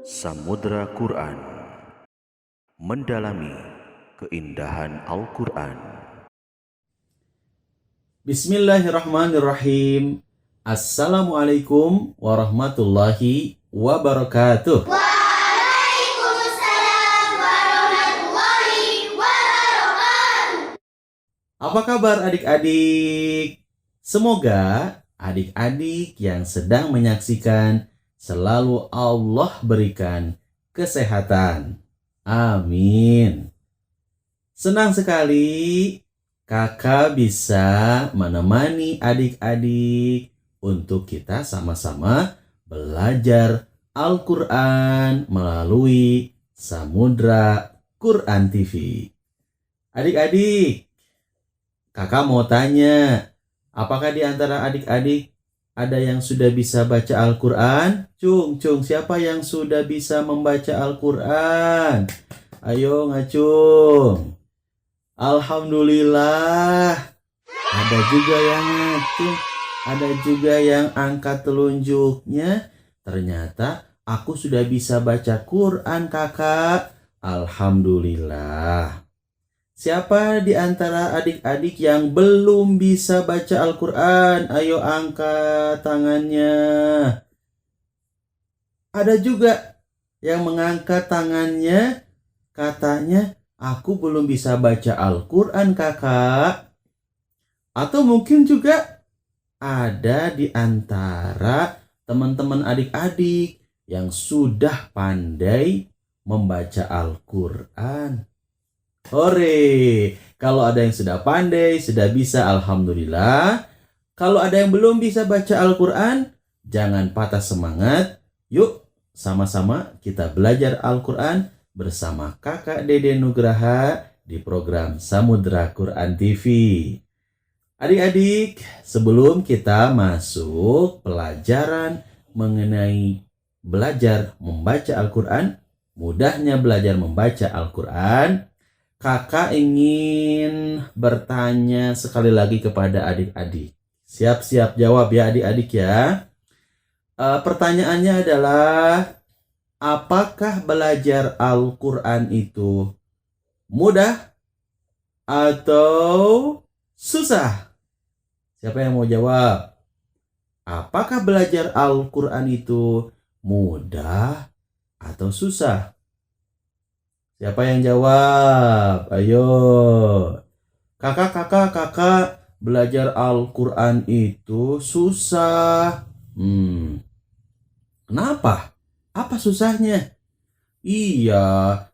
Samudra Quran, mendalami keindahan Al-Quran. Bismillahirrahmanirrahim. Assalamualaikum warahmatullahi wabarakatuh. Waalaikumsalam warahmatullahi wabarakatuh. Apa kabar adik-adik? Semoga adik-adik yang sedang menyaksikan selalu Allah berikan kesehatan. Amin. Senang sekali kakak bisa menemani adik-adik untuk kita sama-sama belajar Al-Quran melalui Samudra Quran TV. Adik-adik, kakak mau tanya, apakah di antara adik-adik ada yang sudah bisa baca Al-Quran? Cung, siapa yang sudah bisa membaca Al-Quran? Ayo ngacung. Alhamdulillah. Ada juga yang ngacung, ada juga yang angkat telunjuknya. Ternyata aku sudah bisa baca Quran, kakak. Alhamdulillah. Siapa di antara adik-adik yang belum bisa baca Al-Quran? Ayo angkat tangannya. Ada juga yang mengangkat tangannya, katanya, aku belum bisa baca Al-Quran, kakak. Atau mungkin juga ada di antara teman-teman adik-adik yang sudah pandai membaca Al-Quran. Hore, kalau ada yang sudah pandai, sudah bisa, alhamdulillah. Kalau ada yang belum bisa baca Al-Quran, jangan patah semangat. Yuk, sama-sama kita belajar Al-Quran bersama kakak Dede Nugraha di program Samudra Quran TV. Adik-adik, sebelum kita masuk pelajaran mengenai belajar membaca Al-Quran, mudahnya belajar membaca Al-Quran, kakak ingin bertanya sekali lagi kepada adik-adik. Siap-siap jawab ya adik-adik ya. Pertanyaannya adalah, apakah belajar Al-Quran itu mudah atau susah? Siapa yang mau jawab? Apakah belajar Al-Quran itu mudah atau susah? Siapa yang jawab? Ayo. Kakak, belajar Al-Quran itu susah. Kenapa? Apa susahnya? Iya,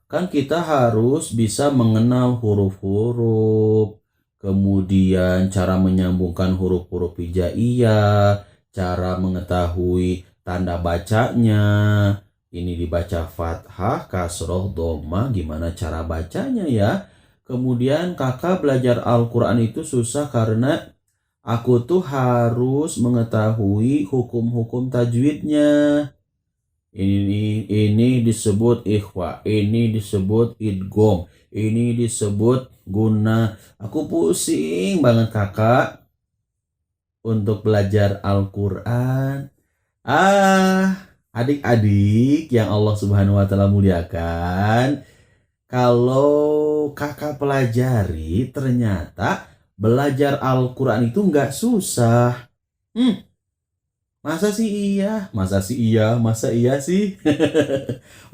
kan kita harus bisa mengenal huruf-huruf, kemudian cara menyambungkan huruf-huruf hijaiyah, cara mengetahui tanda bacanya. Ini dibaca fathah, kasroh, dhammah, gimana cara bacanya ya? Kemudian kakak belajar Al-Quran itu susah karena aku tuh harus mengetahui hukum-hukum tajwidnya. Ini disebut ikhfa, ini disebut idgham, ini disebut guna. Aku pusing banget kakak untuk belajar Al-Quran. Adik-adik yang Allah Subhanahu wa Ta'ala muliakan, kalau kakak pelajari ternyata belajar Al-Quran itu nggak susah. Masa sih iya? Masa iya sih?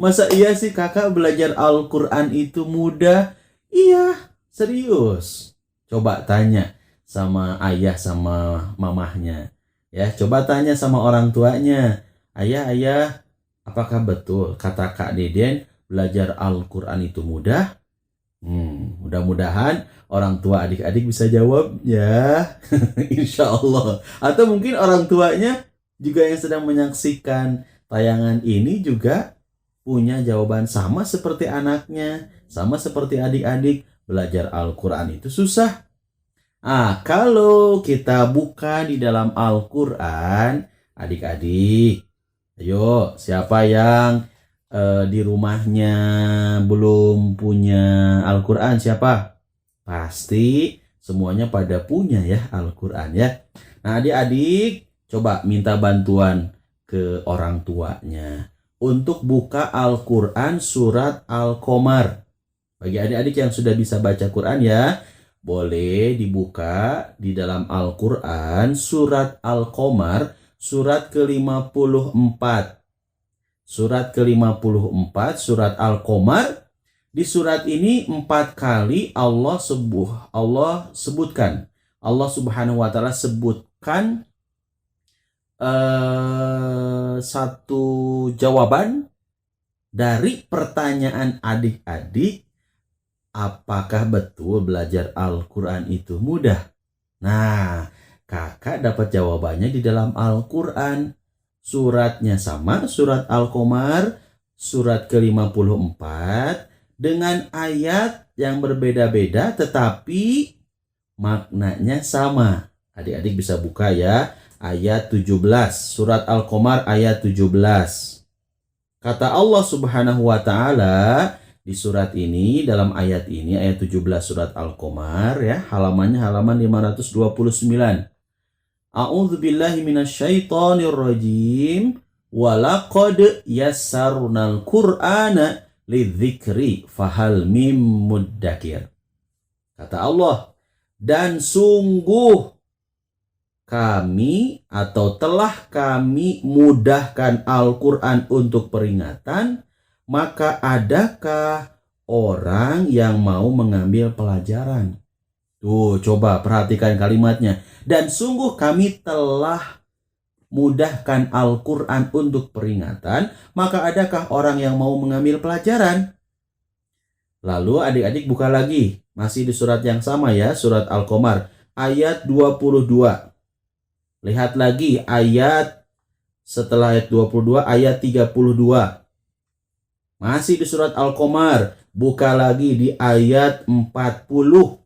Masa iya sih kakak belajar Al-Quran itu mudah? Iya, serius. Coba tanya sama ayah sama mamahnya. Ya, coba tanya sama orang tuanya. Ayah, apakah betul kata Kak Deden belajar Al-Quran itu mudah? Mudah-mudahan orang tua adik-adik bisa jawab ya. Insya Allah. Atau mungkin orang tuanya juga yang sedang menyaksikan tayangan ini juga punya jawaban sama seperti anaknya, sama seperti adik-adik. Belajar Al-Quran itu susah. Kalau kita buka di dalam Al-Quran, adik-adik, ayo, siapa yang di rumahnya belum punya Al-Quran? Siapa? Pasti Semuanya pada punya ya Al-Quran ya. Nah adik-adik coba minta bantuan ke orang tuanya untuk buka Al-Quran surat Al-Qamar. Bagi adik-adik yang sudah bisa baca Quran ya, boleh dibuka di dalam Al-Quran surat Al-Qamar surat ke-54. Surat ke-54 surat Al-Qamar. Di surat ini 4 kali Allah sebutkan. Allah Subhanahu wa taala sebutkan satu jawaban dari pertanyaan adik-adik, apakah betul belajar Al-Quran itu mudah? Nah, kakak dapat jawabannya di dalam Al-Quran. Suratnya sama, surat Al-Qamar, surat ke-54, dengan ayat yang berbeda-beda tetapi maknanya sama. Adik-adik bisa buka ya, ayat 17, surat Al-Qamar ayat 17. Kata Allah Subhanahu wa taala di surat ini, dalam ayat ini, ayat 17 surat Al-Qamar ya, halamannya halaman 529. A'udzu billahi minasyaitonir rajim. Walaqad yassarnal Qur'ana lidzikri fahal mim muddakir. Kata Allah, dan sungguh kami atau telah kami mudahkan Al-Quran untuk peringatan, maka adakah orang yang mau mengambil pelajaran? Tuh, coba perhatikan kalimatnya. Dan sungguh kami telah mudahkan Al-Quran untuk peringatan, maka adakah orang yang mau mengambil pelajaran? Lalu adik-adik buka lagi, masih di surat yang sama ya, surat Al-Qamar, ayat 22. Lihat lagi ayat setelah ayat 22, ayat 32. Masih di surat Al-Qamar, buka lagi di ayat 40.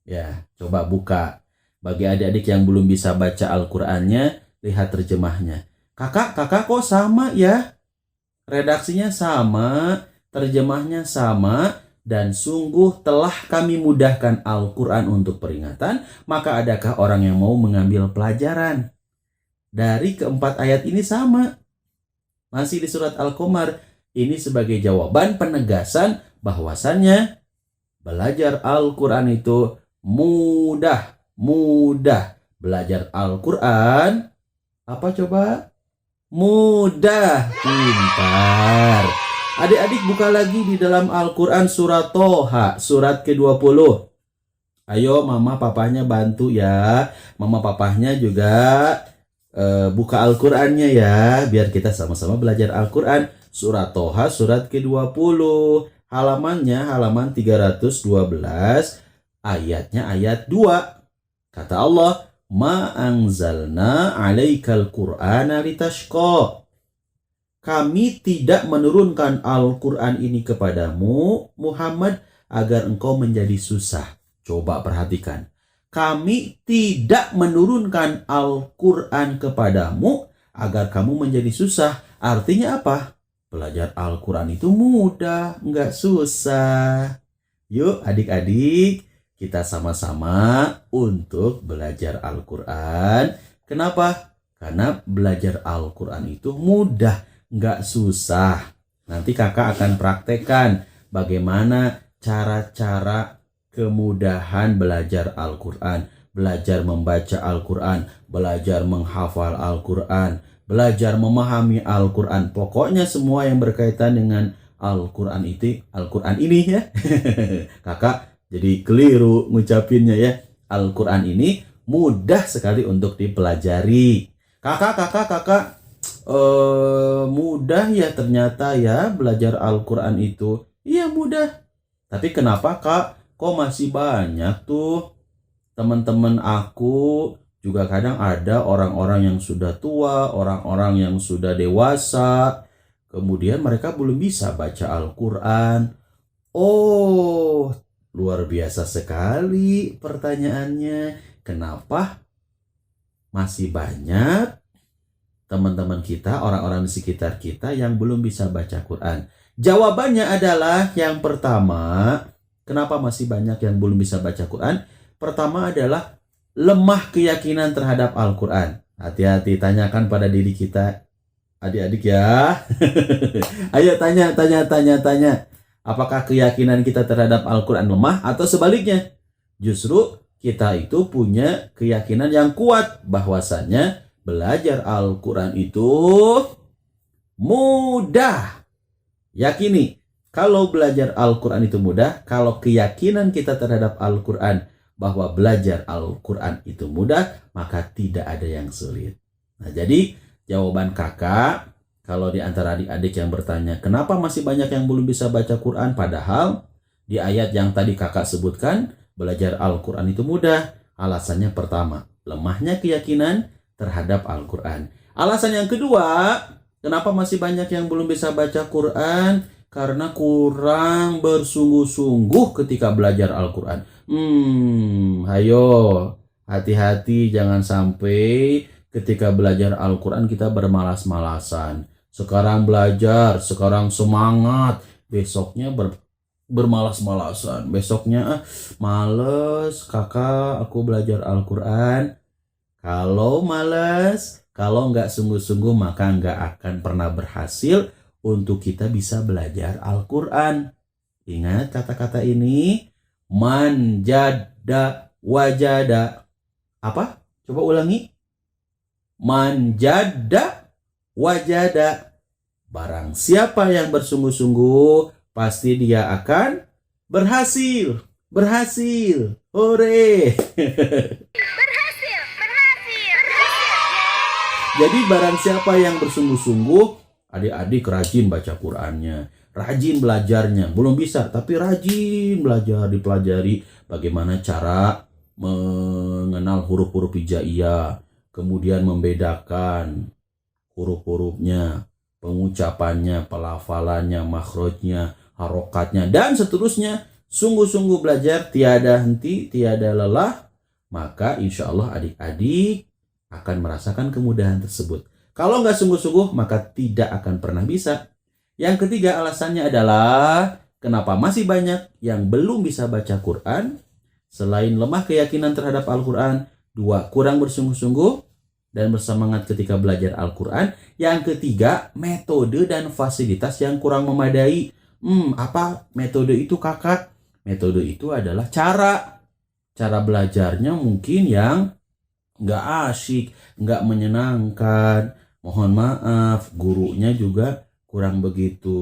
Ya, coba buka. Bagi adik-adik yang belum bisa baca Al-Qur'annya, lihat terjemahnya. Kakak kok sama ya? Redaksinya sama, terjemahnya sama, dan sungguh telah kami mudahkan Al-Quran untuk peringatan, maka adakah orang yang mau mengambil pelajaran? Dari keempat ayat ini sama. Masih di surat Al-Qamar, ini sebagai jawaban penegasan bahwasannya belajar Al-Quran itu mudah. Belajar Al-Quran, apa coba? Mudah, pintar. Adik-adik buka lagi di dalam Al-Quran surat Toha, surat ke-20. Ayo mama papahnya bantu ya. Mama papahnya juga buka Al-Qurannya ya, biar kita sama-sama belajar Al-Quran. Surat Toha, surat ke-20. Halamannya halaman 312, ayatnya ayat 2. Kata Allah, Ma anzalna alaikal Qur'ana litashqa. Kami tidak menurunkan Al-Quran ini kepadamu, Muhammad, agar engkau menjadi susah. Coba perhatikan. Kami tidak menurunkan Al-Quran kepadamu agar kamu menjadi susah. Artinya apa? Belajar Al-Quran itu mudah, nggak susah. Yuk adik-adik, kita sama-sama untuk belajar Al-Quran. Kenapa? Karena belajar Al-Quran itu mudah, nggak susah. Nanti kakak akan praktekkan bagaimana cara-cara kemudahan belajar Al-Quran. Belajar membaca Al-Quran, belajar menghafal Al-Quran, belajar memahami Al-Quran. Pokoknya semua yang berkaitan dengan Al-Quran itu, Al-Quran ini ya. Kakak jadi keliru ngucapinnya ya. Al-Quran ini mudah sekali untuk dipelajari. Kakak, mudah ya ternyata ya belajar Al-Quran itu. Iya mudah. Tapi kenapa kak, kok masih banyak tuh teman-teman aku, juga kadang ada orang-orang yang sudah tua, orang-orang yang sudah dewasa, kemudian mereka belum bisa baca Al-Quran. Oh, luar biasa sekali pertanyaannya. Kenapa masih banyak teman-teman kita, orang-orang di sekitar kita yang belum bisa baca Quran? Jawabannya adalah yang pertama, kenapa masih banyak yang belum bisa baca Quran? Pertama adalah lemah keyakinan terhadap Al-Quran. Hati-hati, tanyakan pada diri kita, adik-adik ya. Ayo tanya. Apakah keyakinan kita terhadap Al-Quran lemah atau sebaliknya? Justru kita itu punya keyakinan yang kuat bahwasannya belajar Al-Quran itu mudah. Yakini, kalau belajar Al-Quran itu mudah, kalau keyakinan kita terhadap Al-Quran bahwa belajar Al-Quran itu mudah, maka tidak ada yang sulit. Nah, jadi jawaban kakak, kalau di antara adik-adik yang bertanya, kenapa masih banyak yang belum bisa baca Quran? Padahal di ayat yang tadi kakak sebutkan, belajar Al-Quran itu mudah. Alasannya pertama, lemahnya keyakinan terhadap Al-Quran. Alasan yang kedua, kenapa masih banyak yang belum bisa baca Quran? Karena kurang bersungguh-sungguh ketika belajar Al-Quran. Ayo, hati-hati jangan sampai ketika belajar Al-Quran kita bermalas-malasan. Sekarang belajar, sekarang semangat, besoknya bermalas-malasan. Besoknya males, kakak aku belajar Al-Quran. Kalau males, kalau nggak sungguh-sungguh maka nggak akan pernah berhasil untuk kita bisa belajar Al-Quran. Ingat kata-kata ini, manjada wajada. Apa? Coba ulangi. Manjada wajada. Barang siapa yang bersungguh-sungguh, pasti dia akan berhasil. Berhasil. Hore. Berhasil. Jadi barang siapa yang bersungguh-sungguh, adik-adik rajin baca Qur'annya, rajin belajarnya. Belum bisa, tapi rajin belajar, dipelajari bagaimana cara mengenal huruf-huruf hijaiyah, kemudian membedakan huruf-hurufnya, pengucapannya, pelafalannya, makhrajnya, harokatnya, dan seterusnya. Sungguh-sungguh belajar, tiada henti, tiada lelah, maka insya Allah adik-adik akan merasakan kemudahan tersebut. Kalau nggak sungguh-sungguh, maka tidak akan pernah bisa. Yang ketiga alasannya adalah, kenapa masih banyak yang belum bisa baca Quran? Selain lemah keyakinan terhadap Al-Quran, dua, kurang bersungguh-sungguh dan bersemangat ketika belajar Al-Quran. Yang ketiga, metode dan fasilitas yang kurang memadai. Apa metode itu kakak? Metode itu adalah cara belajarnya mungkin yang nggak asyik, nggak menyenangkan. Mohon maaf, gurunya juga kurang begitu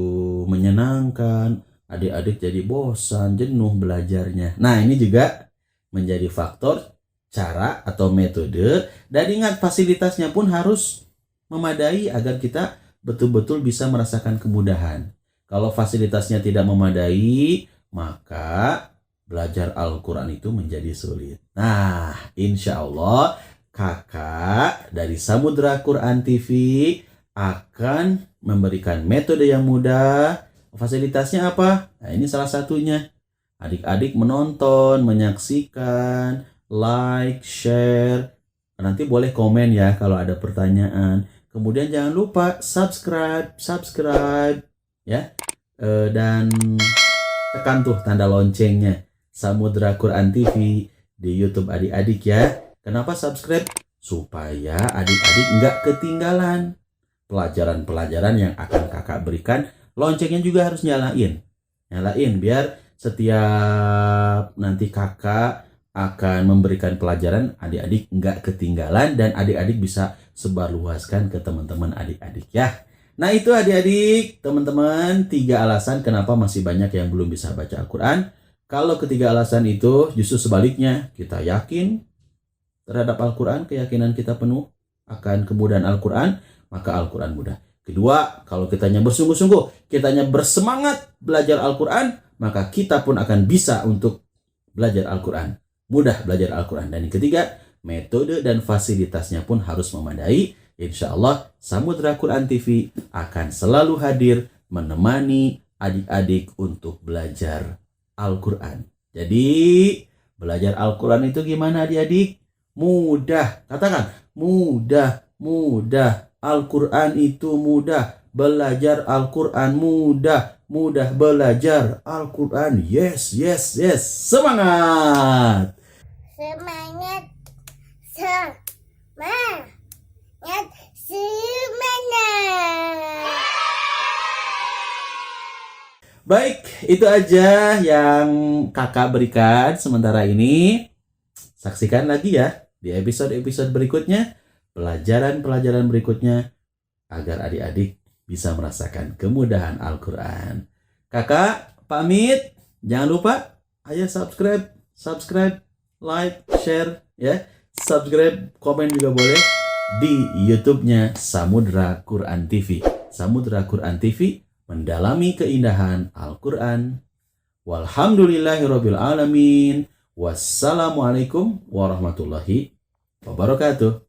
menyenangkan. Adik-adik jadi bosan, jenuh belajarnya. Nah, ini juga menjadi faktor cara atau metode. Dan ingat, fasilitasnya pun harus memadai agar kita betul-betul bisa merasakan kemudahan. Kalau fasilitasnya tidak memadai, maka belajar Al-Quran itu menjadi sulit. Nah, insya Allah kakak dari Samudra Quran TV akan memberikan metode yang mudah. Fasilitasnya apa? Nah, ini salah satunya. Adik-adik menonton, menyaksikan, like, share. Nanti boleh komen ya kalau ada pertanyaan. Kemudian jangan lupa subscribe ya. Dan tekan tuh tanda loncengnya. Samudra Quran TV di YouTube adik-adik ya. Kenapa subscribe? Supaya adik-adik nggak ketinggalan pelajaran-pelajaran yang akan kakak berikan. Loncengnya juga harus nyalain biar setiap nanti kakak akan memberikan pelajaran, adik-adik nggak ketinggalan dan adik-adik bisa sebarluaskan ke teman-teman adik-adik ya. Nah itu adik-adik, teman-teman, 3 alasan kenapa masih banyak yang belum bisa baca Al-Quran. Kalau ketiga alasan itu justru sebaliknya, kita yakin terhadap Al-Quran, keyakinan kita penuh akan kemudahan Al-Quran, maka Al-Quran mudah. Kedua, kalau kitanya bersungguh-sungguh, kitanya bersemangat belajar Al-Quran, maka kita pun akan bisa untuk belajar Al-Quran. Mudah belajar Al-Quran. Dan yang ketiga, metode dan fasilitasnya pun harus memadai. Insya Allah, Samudra Quran TV akan selalu hadir menemani adik-adik untuk belajar Al-Quran. Jadi, belajar Al-Quran itu gimana adik-adik? Mudah. Katakan, mudah. Al-Quran itu mudah. Belajar Al-Quran mudah. Mudah belajar Al-Quran. Yes. Semangat! Semangat. Semangat. Semangat. Baik, itu aja yang kakak berikan sementara ini. Saksikan lagi ya di episode-episode berikutnya, pelajaran-pelajaran berikutnya, agar adik-adik bisa merasakan kemudahan Al-Quran. Kakak pamit, jangan lupa ayo subscribe, like, share ya. Subscribe, komen juga boleh di YouTube-nya Samudra Quran TV. Samudra Quran TV, mendalami keindahan Al-Quran. Walhamdulillahirabbil alamin. Wassalamualaikum warahmatullahi wabarakatuh.